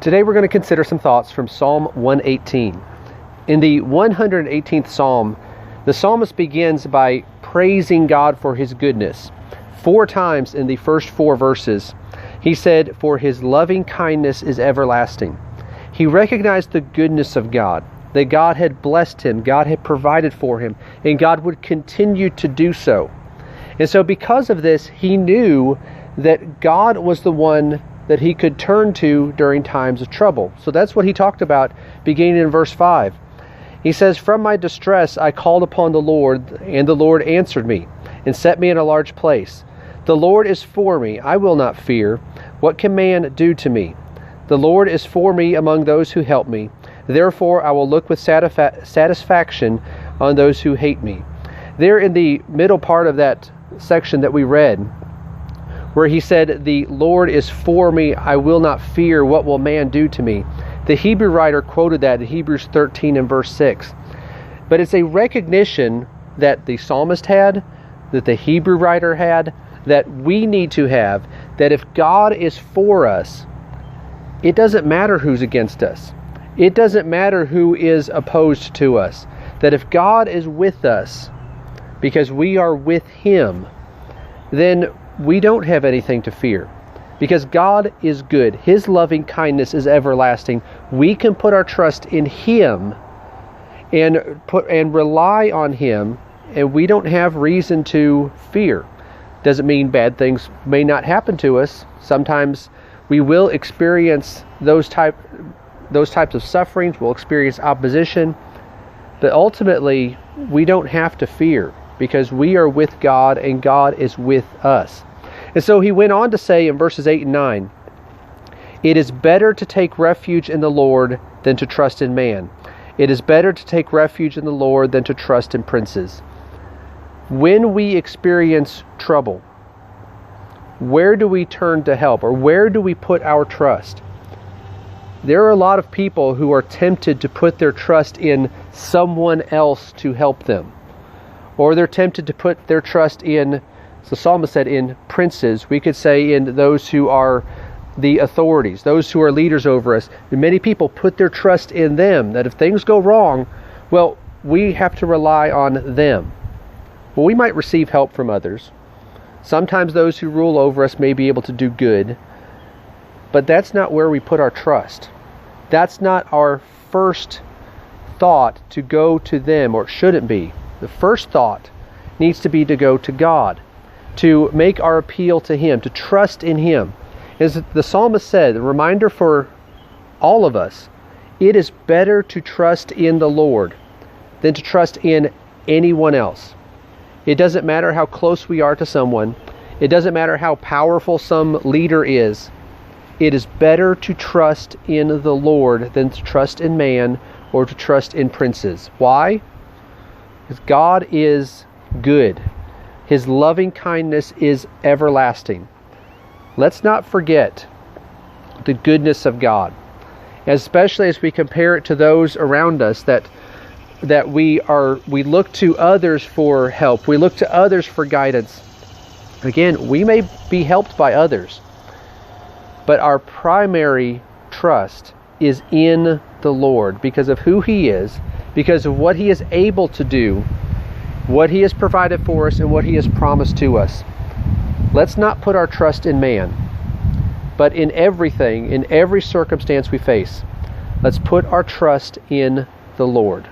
Today we're going to consider some thoughts from Psalm 118. In the 118th Psalm, the psalmist begins by praising God for His goodness. 4 times in the first 4 verses, he said, "For His loving kindness is everlasting." He recognized the goodness of God, that God had blessed him, God had provided for him, and God would continue to do so. And so because of this, he knew that God was the one that he could turn to during times of trouble. So that's what he talked about beginning in verse 5. He says, "From my distress I called upon the Lord, and the Lord answered me, and set me in a large place. The Lord is for me, I will not fear. What can man do to me? The Lord is for me among those who help me. Therefore I will look with satisfaction on those who hate me." There in the middle part of that section that we read, where he said, "The Lord is for me, I will not fear. What will man do to me?" The Hebrew writer quoted that in Hebrews 13 and verse 6. But it's a recognition that the psalmist had, that the Hebrew writer had, that we need to have, that if God is for us, it doesn't matter who's against us. It doesn't matter who is opposed to us. That if God is with us, because we are with Him, then we don't have anything to fear. Because God is good. His loving kindness is everlasting. We can put our trust in Him and rely on Him, and we don't have reason to fear. Doesn't mean bad things may not happen to us. Sometimes we will experience those types of sufferings. We'll experience opposition. But ultimately, we don't have to fear because we are with God and God is with us. And so he went on to say in verses 8 and 9, "It is better to take refuge in the Lord than to trust in man. It is better to take refuge in the Lord than to trust in princes." When we experience trouble, where do we turn to help, or where do we put our trust? There are a lot of people who are tempted to put their trust in someone else to help them. Or they're tempted to put their trust in, as the psalmist said, in princes. We could say in those who are the authorities, those who are leaders over us. And many people put their trust in them, that if things go wrong, well, we have to rely on them. Well, we might receive help from others. Sometimes those who rule over us may be able to do good, but that's not where we put our trust. That's not our first thought to go to them, or it shouldn't be. The first thought needs to be to go to God, to make our appeal to Him, to trust in Him. As the psalmist said, a reminder for all of us, it is better to trust in the Lord than to trust in anyone else. It doesn't matter how close we are to someone. It doesn't matter how powerful some leader is. It is better to trust in the Lord than to trust in man or to trust in princes. Why? Because God is good. His loving kindness is everlasting. Let's not forget the goodness of God, especially as we compare it to those around us, that we look to others for help. We look to others for guidance. Again, we may be helped by others, but our primary trust is in the Lord because of who He is, because of what He is able to do, what He has provided for us, and what He has promised to us. Let's not put our trust in man, but in everything, in every circumstance we face, let's put our trust in the Lord.